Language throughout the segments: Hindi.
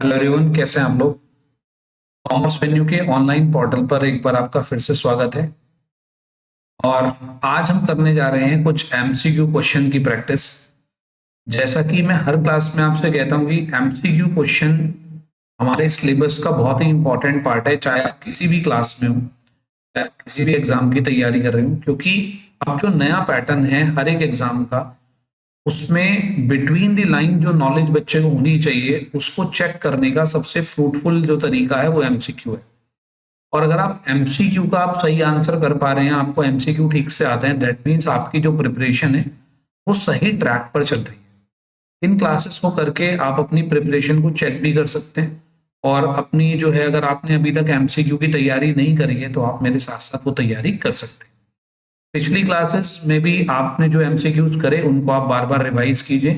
हेलो एवरीवन, कैसे हैं आप लोग। कॉमर्स वेन्यू के ऑनलाइन पोर्टल पर एक बार आपका फिर से स्वागत है। और आज हम करने जा रहे हैं कुछ एमसीक्यू क्वेश्चन की प्रैक्टिस। जैसा कि मैं हर क्लास में आपसे कहता हूं कि एमसीक्यू क्वेश्चन हमारे सिलेबस का बहुत ही इंपॉर्टेंट पार्ट है, चाहे आप किसी भी क्लास में हो, चाहे आप किसी भी एग्जाम की तैयारी कर रहे हो, क्योंकि अब जो नया पैटर्न है हर एक एग्जाम का, उसमें बिटवीन द लाइन जो नॉलेज बच्चे को होनी चाहिए उसको चेक करने का सबसे फ्रूटफुल जो तरीका है वो एमसीक्यू है। और अगर आप एमसीक्यू का आप सही आंसर कर पा रहे हैं, आपको एमसीक्यू ठीक से आते हैं, दैट मीन्स आपकी जो प्रिपरेशन है वो सही ट्रैक पर चल रही है। इन क्लासेस को करके आप अपनी प्रिपरेशन को चेक भी कर सकते हैं। और अपनी जो है, अगर आपने अभी तक एमसीक्यू की तैयारी नहीं करी है तो आप मेरे साथ साथ वो तैयारी कर सकते हैं। पिछली क्लासेस में भी आपने जो एमसीक्यूज करे उनको आप बार बार रिवाइज कीजिए,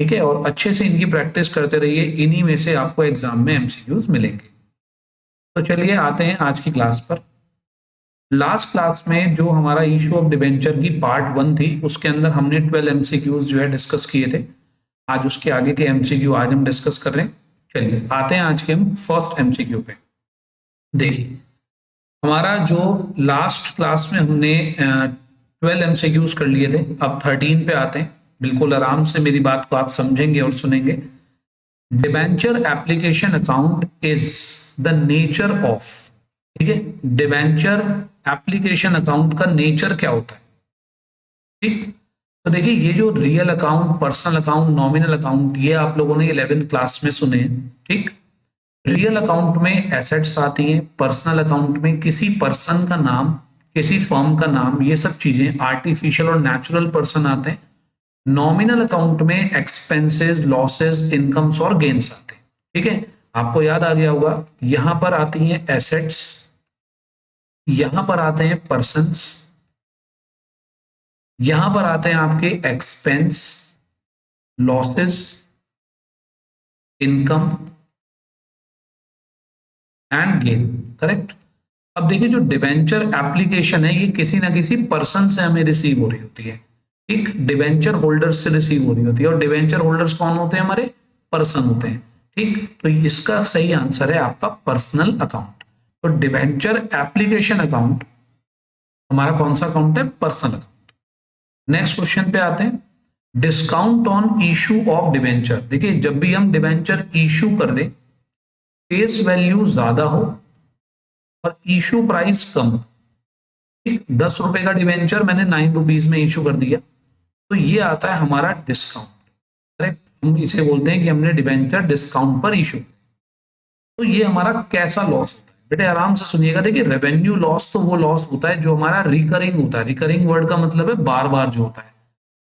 ठीक है, और अच्छे से इनकी प्रैक्टिस करते रहिए। इन्हीं में से आपको एग्जाम में एमसीक्यूज मिलेंगे। तो चलिए आते हैं आज की क्लास पर। लास्ट क्लास में जो हमारा इशू ऑफ डिबेंचर की पार्ट 1 थी, उसके अंदर हमने 12 एमसीक्यूज जो है डिस्कस किए थे। आज उसके आगे के एमसीक्यू आज हम डिस्कस कर रहे हैं। चलिए आते हैं आज के हम फर्स्ट एमसीक्यू पे। देखिए, हमारा जो लास्ट क्लास में हमने 12 एमसीक्यूज कर लिए थे, अब 13 पे आते हैं। बिल्कुल आराम से मेरी बात को आप समझेंगे और सुनेंगे। Debenture application account is the nature of, ठीक है, डिबेंचर एप्लीकेशन अकाउंट का नेचर क्या होता है। ठीक, तो देखिए, ये जो real account, personal account, nominal account, ये आप लोगों ने 11th क्लास में सुने हैं। ठीक, रियल अकाउंट में एसेट्स आती हैं, पर्सनल अकाउंट में किसी पर्सन का नाम, किसी फर्म का नाम, ये सब चीजें, आर्टिफिशियल और नेचुरल पर्सन आते हैं। नॉमिनल अकाउंट में एक्सपेंसेस, लॉसेस, इनकम्स और गेन्स आते हैं। ठीक है, आपको याद आ गया होगा, यहां पर आती हैं एसेट्स, यहां पर आते हैं पर्सन्स, यहां पर आते हैं आपके expense, losses, income and gain. Correct. अब देखिए, जो डिबेंचर एप्लीकेशन है ये किसी ना किसी पर्सन से हमें रिसीव हो रही होती है। ठीक, डिबेंचर होल्डर्स से रिसीव हो रही होती है, और डिबेंचर होल्डर्स कौन होते हैं? हमारे पर्सन होते हैं। ठीक, तो इसका सही आंसर है आपका पर्सनल अकाउंट। तो डिबेंचर एप्लीकेशन अकाउंट हमारा कौन सा अकाउंट है? Personal account. नेक्स्ट क्वेश्चन पे आते हैं। Discount on issue of debenture. देखिए, जब भी हम डिबेंचर इशू कर रहे, फेस वैल्यू ज्यादा हो और इशू प्राइस कम। ठीक, 10 रुपए का डिवेंचर मैंने 9 रुपीज में इशू कर दिया, तो ये आता है हमारा डिस्काउंट। करेक्ट, हम इसे बोलते हैं कि हमने डिवेंचर डिस्काउंट पर इशू। तो ये हमारा कैसा लॉस होता है? बेटे आराम से सुनिएगा। देखिए, रेवेन्यू लॉस तो वो लॉस होता है जो हमारा रिकरिंग होता है। रिकरिंग वर्ड का मतलब है बार बार जो होता है।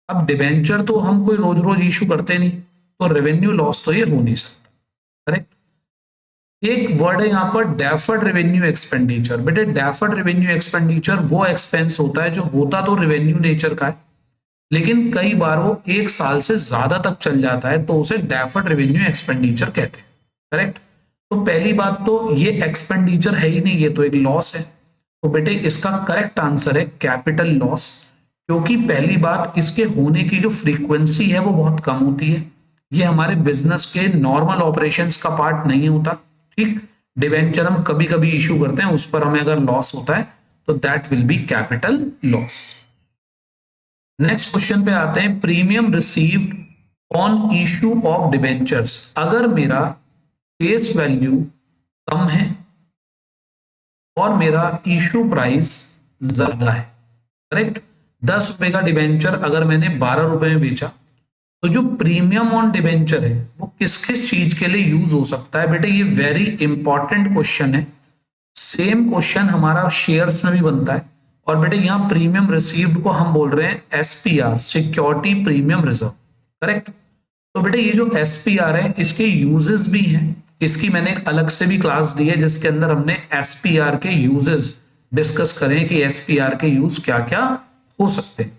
अब डिवेंचर तो हम कोई रोज रोज इशू करते नहीं, तो रेवेन्यू लॉस तो ये हो नहीं सकता। करेक्ट। एक वर्ड है यहाँ पर डेफर्ड रेवेन्यू एक्सपेंडिचर। बेटे, डेफर्ड रेवेन्यू एक्सपेंडिचर वो एक्सपेंस होता है जो होता तो रेवेन्यू नेचर का है, लेकिन कई बार वो 1 साल से ज्यादा तक चल जाता है, तो उसे डेफर्ड रेवेन्यू एक्सपेंडिचर कहते हैं। करेक्ट। तो पहली बात तो ये एक्सपेंडिचर है ही नहीं, ये तो एक लॉस है। तो बेटे इसका करेक्ट आंसर है कैपिटल लॉस, क्योंकि पहली बात, इसके होने की जो फ्रीक्वेंसी है वो बहुत कम होती है। ये हमारे बिजनेस के नॉर्मल ऑपरेशंस का पार्ट नहीं होता। ठीक, डिवेंचर हम कभी कभी इशू करते हैं, उस पर हमें अगर लॉस होता है तो that will be capital loss. Next question पे आते हैं। Premium received on issue of debentures. अगर मेरा फेस वैल्यू कम है और मेरा इशू प्राइस ज्यादा है। करेक्ट। 10 रुपए का डिवेंचर अगर मैंने 12 रुपए में बेचा, तो जो प्रीमियम ऑन डिबेंचर है वो किस किस चीज के लिए यूज हो सकता है? बेटे ये वेरी इंपॉर्टेंट क्वेश्चन है। सेम क्वेश्चन हमारा शेयर्स में भी बनता है। और बेटे यहाँ प्रीमियम रिसीव्ड को हम बोल रहे हैं SPR, security premium reserve. Correct. तो बेटे ये जो एसपीआर है इसके यूजेस भी हैं। इसकी मैंने एक अलग से भी क्लास दी है जिसके अंदर हमने एसपीआर के यूजेस डिस्कस करें कि एसपीआर के यूज क्या क्या हो सकते हैं।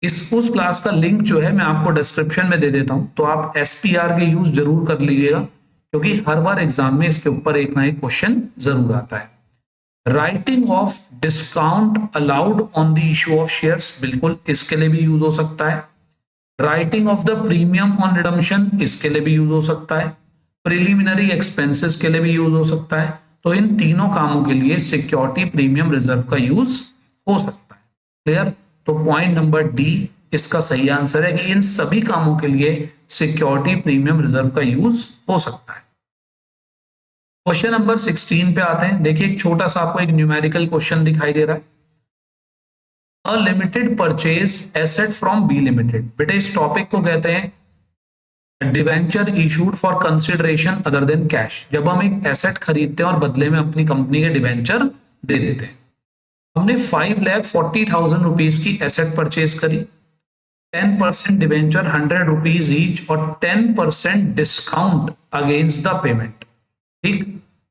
उस क्लास का लिंक जो है मैं आपको डिस्क्रिप्शन में दे देता हूं, तो आप एसपीआर के यूज जरूर कर लीजिएगा, क्योंकि हर बार एग्जाम में इसके ऊपर एक ना एक क्वेश्चन जरूर आता है। Writing of discount allowed on the issue of shares, बिल्कुल इसके लिए भी यूज हो सकता है। Writing of the premium on redemption, इसके लिए भी यूज हो सकता है। प्रिलिमिनरी एक्सपेंसेस के लिए भी यूज हो सकता है। तो इन तीनों कामों के लिए सिक्योरिटी प्रीमियम रिजर्व का यूज हो सकता है। क्लियर? तो पॉइंट नंबर डी इसका सही आंसर है कि इन सभी कामों के लिए सिक्योरिटी प्रीमियम रिजर्व का यूज हो सकता है। क्वेश्चन नंबर 16 पे आते हैं। देखिए एक छोटा सा आपको एक न्यूमेरिकल क्वेश्चन दिखाई दे रहा है। A limited purchase asset from B limited. बेटे इस टॉपिक को कहते हैं debenture issued for consideration other than cash. जब हम एक एसेट खरीदते हैं और बदले में अपनी कंपनी के डिवेंचर दे देते हैं। हमने 5,40,000 रुपीज की एसेट परचेज करी, 10% डिवेंचर 100 रुपीज ईच और 10% डिस्काउंट अगेंस्ट द पेमेंट। ठीक,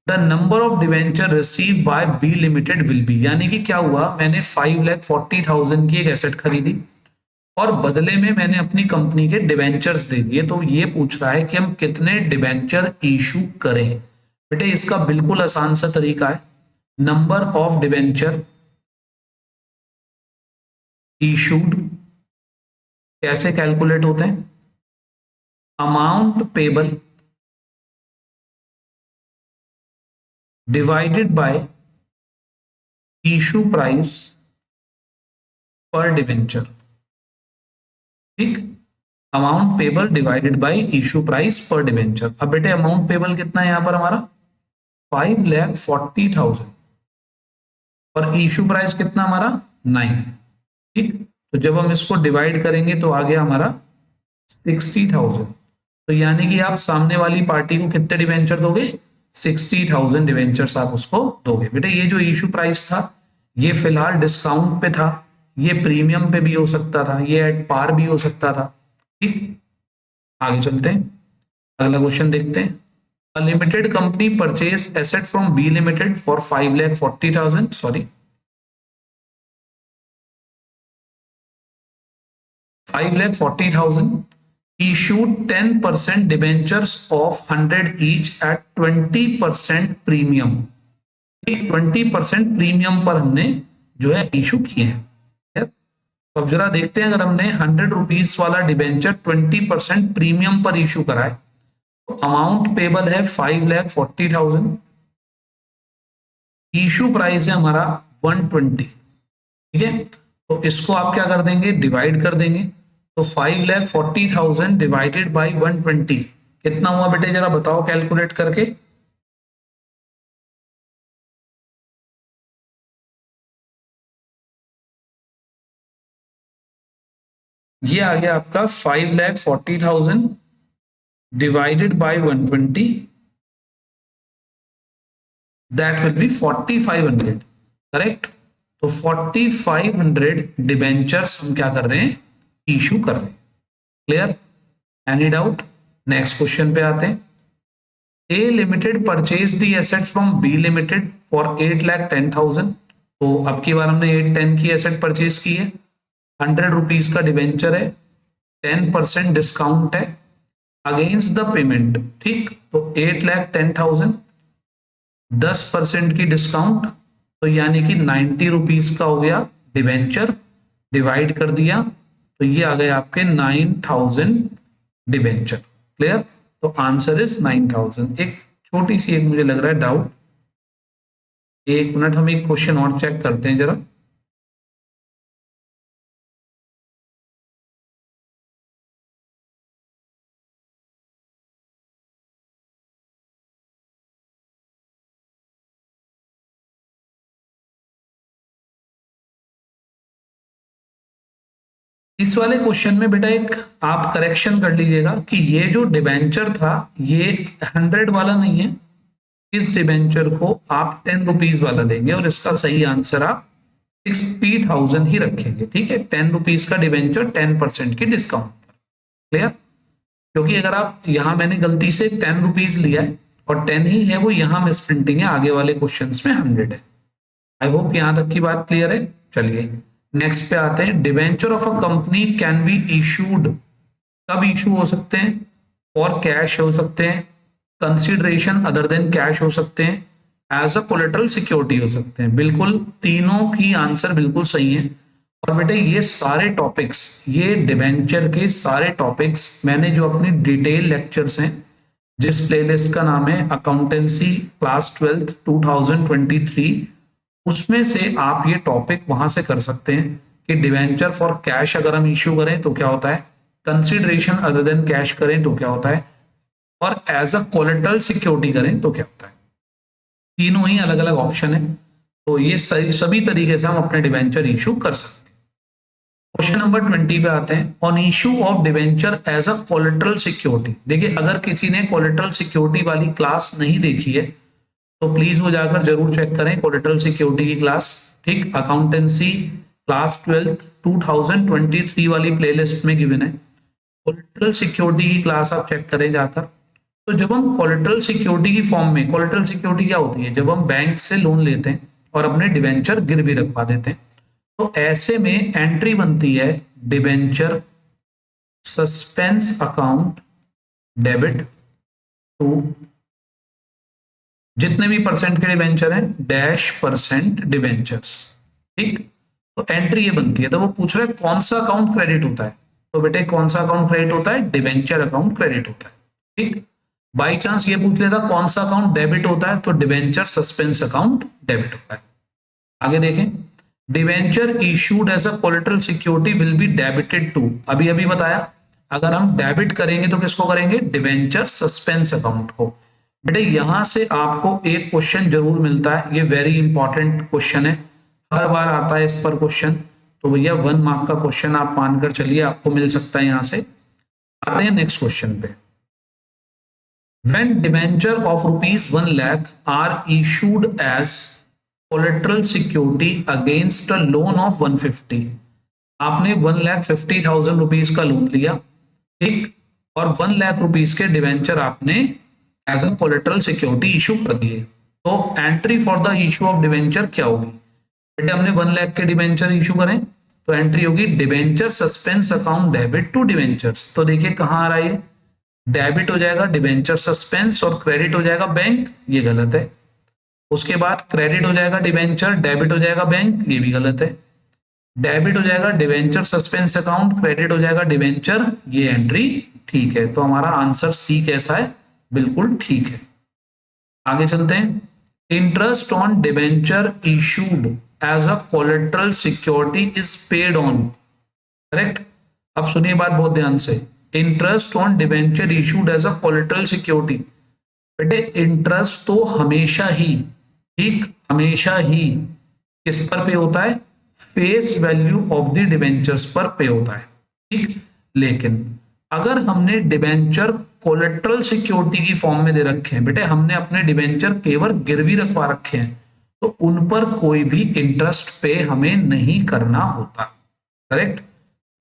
the number of debenture receive by B limited will be. यानी कि क्या हुआ, मैंने 5,40,000 की एक एसेट खरीदी और बदले में मैंने अपनी कंपनी के डिवेंचर्स दे दिए। तो ये पूछ रहा है कि हम कितने डिवेंचर इशू करें। बेटे इसका बिल्कुल आसान सा तरीका है। नंबर ऑफ डिवेंचर इशूड कैसे कैलकुलेट होते हैं? Amount payable divided by issue price पर डिवेंचर। ठीक, amount payable divided by issue price पर डिवेंचर। अब बेटे अमाउंट पेबल कितना है यहां पर हमारा 5,40,000 और इशू प्राइस कितना हमारा 9। ठीक, तो जब हम इसको डिवाइड करेंगे तो आ गया हमारा 60,000। तो यानी कि आप सामने वाली पार्टी को कितने डिवेंचर दोगे? 60,000 डिवेंचर्स आप उसको दोगे। बेटे ये जो इशू प्राइस था ये फिलहाल डिस्काउंट पे था, ये प्रीमियम पे भी हो सकता था, ये एट पार भी हो सकता था। ठीक, आगे चलते हैं, अगला क्वेश्चन देखते हैं। A limited company purchase asset from B limited for 5,40,000 sorry 5,40,000 issued 10% debentures of 100 each at 20% premium. 20% premium पर हमने जो है इशू किए हैं। तो अब जरा देखते हैं, अगर हमने 100 रुपीज वाला डिबेंचर 20% प्रीमियम पर इशू कराए तो अमाउंट पेबल है 5,40,000, इशू प्राइस है हमारा 120। ठीक है, तो इसको आप क्या कर देंगे, डिवाइड कर देंगे। तो 5,40,000 डिवाइडेड बाई 120 कितना हुआ बेटे, जरा बताओ कैलकुलेट करके। ये आ गया आपका 5,40,000 divided by 120, that will be 4,500। Correct, तो 4,500 डिबेंचर्स हम क्या कर रहे हैं, इशू कर रहे हैं। Clear, any doubt? Next question पे आते हैं। A limited purchase the asset from B limited for 8,10,000। तो अब की बार हमने 810 की एसेट परचेज की है, 100 रुपीज का डिवेंचर है, 10% डिस्काउंट है अगेंस्ट द पेमेंट। ठीक, तो 8,10,000 10% की डिस्काउंट, तो यानी कि 90 रुपीज का हो गया डिवेंचर, डिवाइड कर दिया तो ये आ गए आपके 9,000 डिवेंचर। क्लियर, तो आंसर इज 9,000। एक छोटी सी एक मुझे लग रहा है डाउट, एक मिनट हम एक क्वेश्चन और चेक करते हैं जरा। इस वाले क्वेश्चन में बेटा एक आप करेक्शन कर लीजिएगा कि ये जो डिबेंचर था ये 100 वाला नहीं है, इस डिबेंचर को आप 10 रुपीज वाला लेंगे और इसका सही आंसर आप 60,000 ही रखेंगे। ठीक है, 10 रुपीज का डिबेंचर 10% की डिस्काउंट पर। क्लियर, क्योंकि अगर आप यहाँ मैंने गलती से 10 रुपीज लिया है और 10 ही है वो यहाँ मिस प्रिंटिंग है, आगे वाले क्वेश्चन में 100 है। आई होप यहां तक की बात क्लियर है। चलिए नेक्स्ट पे आते हैं। Debenture of a company can be issued, कब इशू हो सकते हैं, और कैश हो सकते हैं, कंसिडरेशन अदर देन कैश हो सकते हैं, एज अ कोलेटरल सिक्योरिटी हो सकते हैं। बिल्कुल तीनों की आंसर बिल्कुल सही है। और बेटे ये सारे टॉपिक्स, ये डिवेंचर के सारे टॉपिक्स मैंने जो अपनी डिटेल लेक्चर्स हैं जिस प्लेलिस्ट का नाम है अकाउंटेंसी क्लास 12 2023, उसमें से आप ये टॉपिक वहां से कर सकते हैं कि डिवेंचर फॉर कैश अगर हम इश्यू करें तो क्या होता है, कंसिडरेशन अदर देन कैश करें तो क्या होता है, और एज अ कोलेटरल सिक्योरिटी करें तो क्या होता है। तीनों ही अलग अलग ऑप्शन है, तो ये सभी तरीके से हम अपने डिवेंचर इशू कर सकते हैं। क्वेश्चन नंबर 20 पे आते हैं, on issue of debenture as a collateral security. देखिए अगर किसी ने कोलेटरल सिक्योरिटी वाली क्लास नहीं देखी है तो प्लीज वो जाकर जरूर चेक करें कोलेटरल सिक्योरिटी की क्लास, ठीक, अकाउंटेंसी क्लास 12 2023 वाली प्लेलिस्ट में गिवन है। कोलेटरल सिक्योरिटी की क्लास आप चेक करें जाकर। तो जब हम कोलेटरल सिक्योरिटी की फॉर्म में, कोलेटरल सिक्योरिटी क्या होती है, जब हम बैंक से लोन लेते हैं और अपने डिवेंचर गिरवी रखवा देते हैं, तो ऐसे में एंट्री बनती है debenture suspense account debit to जितने भी परसेंट के डिवेंचर हैं डैश परसेंट डिवेंचर्स, ठीक। तो एंट्री ये बनती है, तो वो पूछ रहा है कौन सा अकाउंट क्रेडिट होता है, तो बेटे कौन सा अकाउंट क्रेडिट होता है, डिवेंचर अकाउंट क्रेडिट होता है, ठीक। बाई चांस ये पूछ लेता कौन सा अकाउंट डेबिट होता है, तो डिवेंचर सस्पेंस अकाउंट डेबिट होता है। आगे देखें, debenture issued as a collateral security will be debited to, अभी अभी बताया, अगर हम डेबिट करेंगे तो किसको करेंगे, डिवेंचर सस्पेंस अकाउंट को। बेटे यहां से आपको एक क्वेश्चन जरूर मिलता है, ये वेरी इंपॉर्टेंट क्वेश्चन है, हर बार आता है इस पर क्वेश्चन, तो भैया 1 मार्क का क्वेश्चन आप मानकर चलिए आपको मिल सकता है। यहां से आते हैं नेक्स्ट क्वेश्चन पे। When debenture of rupees 1 lakh are issued as collateral security against a loan of 150, आपने 1,50,000 रुपीज का लोन लिया, ठीक, और 1 लाख रुपीज के डिवेंचर आपने as a collateral security issue कर दिए, तो entry for the issue of debenture क्या होगी, बेटे हमने 1 लाख के डिवेंचर इशू करें तो एंट्री होगी debenture suspense account debit to debentures. तो देखिए कहां आ रहा है, डेबिट हो जाएगा डिवेंचर सस्पेंस और क्रेडिट हो जाएगा बैंक, ये गलत है। उसके बाद क्रेडिट हो जाएगा डिवेंचर, डेबिट हो जाएगा बैंक, ये भी गलत है। डेबिट हो जाएगा डिवेंचर सस्पेंस अकाउंट, क्रेडिट हो जाएगा डिवेंचर, ये एंट्री ठीक है। तो हमारा आंसर सी कैसा है, बिल्कुल ठीक है। आगे चलते हैं, interest on debenture issued as a collateral security is paid on, correct. अब सुनिए बात बहुत ध्यान से, interest on debenture issued as a collateral security, बेटे इंटरेस्ट तो हमेशा ही, ठीक, हमेशा ही किस पर पे होता है, face value of the debentures पर पे होता है, ठीक। लेकिन अगर हमने डिवेंचर कोलेटरल सिक्योरिटी की फॉर्म में दे रखे हैं, बेटे हमने अपने डिवेंचर केवल गिरवी रखवा रखे हैं, तो उन पर कोई भी इंटरेस्ट पे हमें नहीं करना होता, करेक्ट।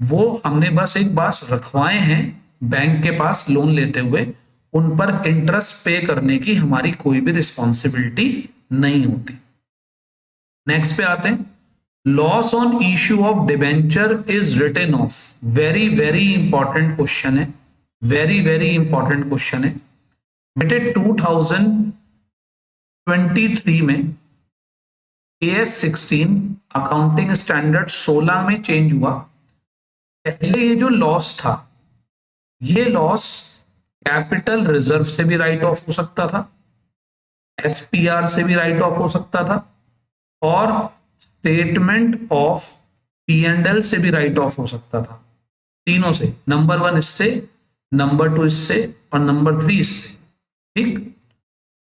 वो हमने बस एक बार रखवाए हैं बैंक के पास लोन लेते हुए, उन पर इंटरेस्ट पे करने की हमारी कोई भी रिस्पॉन्सिबिलिटी नहीं होती। नेक्स्ट पे आते हैं, loss on issue of debenture is written off, very very important question है, वेरी वेरी इंपॉर्टेंट क्वेश्चन है बेटे। 2023 में AS 16 अकाउंटिंग स्टैंडर्ड 16 में चेंज हुआ। पहले ये जो लॉस था, ये लॉस कैपिटल रिजर्व से भी राइट ऑफ हो सकता था, SPR से भी राइट ऑफ हो सकता था, और स्टेटमेंट ऑफ P&L से भी राइट ऑफ हो सकता था, तीनों से, नंबर 1 इससे, नंबर 2 इससे और नंबर 3 इससे, ठीक।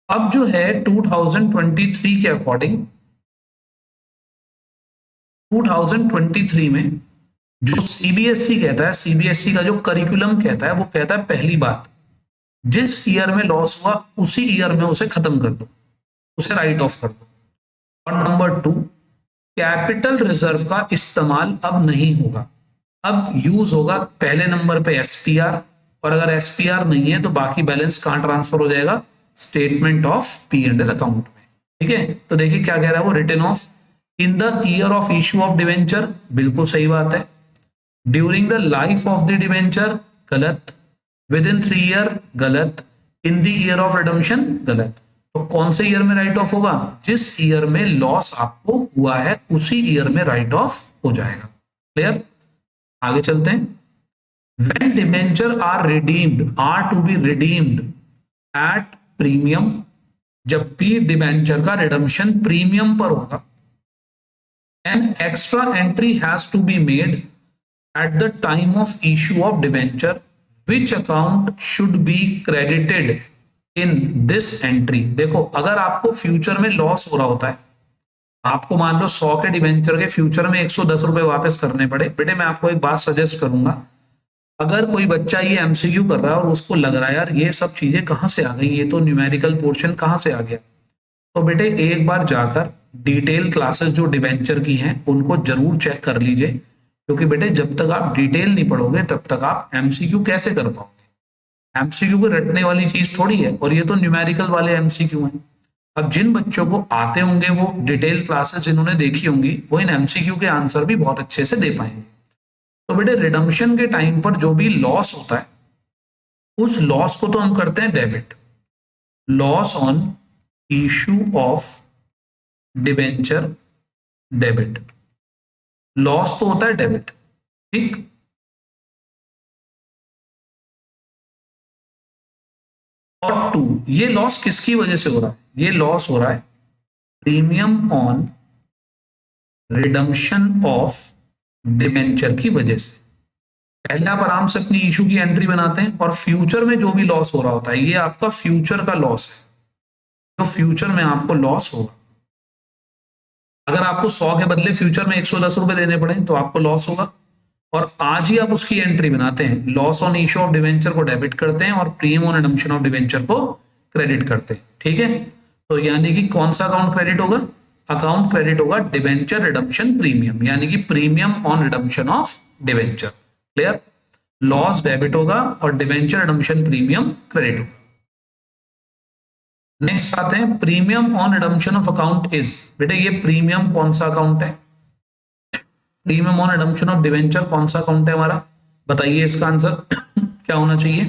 अब जो है 2023 के अकॉर्डिंग, 2023 में जो CBSE कहता है, CBSE का जो करिकुलम कहता है, वो कहता है पहली बात, जिस ईयर में लॉस हुआ उसी ईयर में उसे खत्म कर दो, उसे राइट ऑफ कर दो। और नंबर 2, कैपिटल रिजर्व का इस्तेमाल अब नहीं होगा, अब यूज होगा पहले नंबर पे SPR, और अगर SPR नहीं है तो बाकी बैलेंस कहां ट्रांसफर हो जाएगा, स्टेटमेंट ऑफ P&L अकाउंट में, ठीक है। तो देखिए क्या कह रहा है वो, written off in the year of issue of debenture, बिल्कुल सही बात है। During the life of the debenture, गलत। विद इन 3 ईयर, गलत। In the year of redemption, गलत। तो कौन से ईयर में राइट ऑफ होगा, जिस ईयर में लॉस आपको हुआ है उसी ईयर में राइट ऑफ हो जाएगा, क्लियर। आगे चलते हैं, when debenture are redeemed, are to be redeemed at premium, जब भी डिबेंचर का रिडम्पशन प्रीमियम पर होगा, an extra entry has to be made at the time of issue of debenture which account should be credited in this entry. देखो, अगर आपको फ्यूचर में लॉस हो रहा होता है, आपको मान लो 100 के डिबेंचर के फ्यूचर में 110 रुपए वापस करने पड़े, बेटे मैं आपको एक बात सजेस्ट करूंगा, अगर कोई बच्चा ये एमसीक्यू कर रहा है और उसको लग रहा है यार ये सब चीजें कहाँ से आ गई, ये तो न्यूमेरिकल पोर्शन कहाँ से आ गया, तो बेटे एक बार जाकर डिटेल क्लासेस जो डिबेंचर की हैं उनको जरूर चेक कर लीजिए, क्योंकि बेटे जब तक आप डिटेल नहीं पढ़ोगे तब तक आप एमसीक्यू कैसे कर पाओगे। एमसीक्यू को रटने वाली चीज थोड़ी है, और ये तो न्यूमेरिकल वाले एमसीक्यू हैं। अब जिन बच्चों को आते होंगे वो डिटेल क्लासेस जिन्होंने देखी होंगी वो इन एमसीक्यू के आंसर भी बहुत अच्छे से दे पाएंगे। तो बेटे रिडम्पशन के टाइम पर जो भी लॉस होता है उस लॉस को तो हम करते हैं debit, loss on issue of debenture debit, loss तो होता है डेबिट, ठीक। और टू, ये लॉस किसकी वजह से हो रहा है, ये लॉस हो रहा है premium on redemption of debenture की वजह से। पहले आप आराम से अपनी इशू की एंट्री बनाते हैं, और फ्यूचर में जो भी लॉस हो रहा होता है ये आपका फ्यूचर का लॉस है, तो फ्यूचर में आपको लॉस होगा। अगर आपको 100 के बदले फ्यूचर में 110 रुपए देने पड़े तो आपको लॉस होगा, और आज ही आप उसकी एंट्री बनाते हैं, loss on issue of debenture को डेबिट करते हैं और premium on redemption of debenture को क्रेडिट करते हैं, ठीक है। तो यानी कि कौन सा अकाउंट क्रेडिट होगा, अकाउंट क्रेडिट होगा डिवेंचर रिडम्पशन प्रीमियम, यानी कि premium on redemption of debenture, clear. Loss debit होगा और डिवेंचर रिडम्पशन प्रीमियम क्रेडिट होगा। नेक्स्ट आते हैं premium on redemption of account is, बेटे ये प्रीमियम कौन सा अकाउंट है, premium on redemption of debenture कौन सा अकाउंट है हमारा, बताइए इसका आंसर क्या होना चाहिए।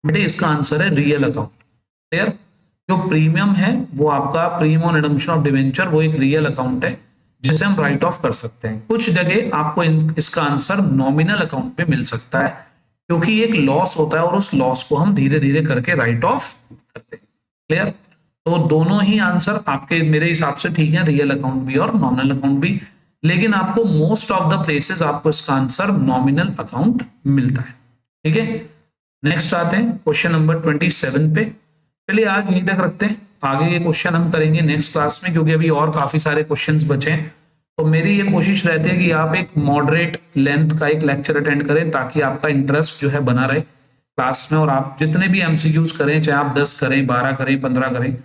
बेटे इसका आंसर है रियल अकाउंट, क्लियर। जो प्रीमियम है वो आपका premium on redemption of debenture, वो एक रियल अकाउंट है जिसे हम राइट ऑफ कर सकते हैं। कुछ जगह आपको इसका आंसर नॉमिनल अकाउंट पे मिल सकता है, क्योंकि एक लॉस होता है और उस लॉस को हम धीरे धीरे करके राइट ऑफ करते हैं, क्लियर। तो दोनों ही आंसर आपके मेरे हिसाब से ठीक है, रियल अकाउंट भी और नॉमिनल अकाउंट भी, लेकिन आपको मोस्ट ऑफ द प्लेसेस आपको इसका आंसर नॉमिनल अकाउंट मिलता है, ठीक है। नेक्स्ट आते हैं क्वेश्चन नंबर 27 पे। चलिए आज यहीं तक रखते हैं, आगे ये क्वेश्चन हम करेंगे नेक्स्ट क्लास में, क्योंकि अभी और काफी सारे क्वेश्चंस बचे हैं। तो मेरी ये कोशिश रहती है कि आप एक मॉडरेट लेंथ का एक लेक्चर अटेंड करें, ताकि आपका इंटरेस्ट जो है बना रहे क्लास में, और आप जितने भी एमसीक्यूज करें, चाहे आप 10 करें, 12 करें, 15 करें,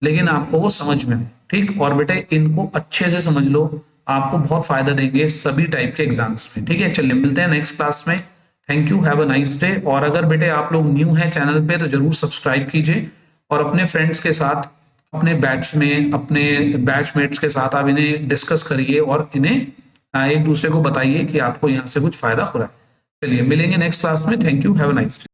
लेकिन आपको वो समझ में आए, ठीक। और बेटे इनको अच्छे से समझ लो, आपको बहुत फायदा देंगे सभी टाइप के एग्जाम्स में, ठीक है। चलिए मिलते हैं नेक्स्ट क्लास में, thank you, have a nice day. और अगर बेटे आप लोग न्यू हैं चैनल पे तो जरूर सब्सक्राइब कीजिए, और अपने फ्रेंड्स के साथ, अपने बैच में, अपने बैचमेट्स के साथ आप इन्हें डिस्कस करिए और इन्हें एक दूसरे को बताइए कि आपको यहाँ से कुछ फायदा हो रहा है। चलिए मिलेंगे नेक्स्ट क्लास में, thank you, have a nice day.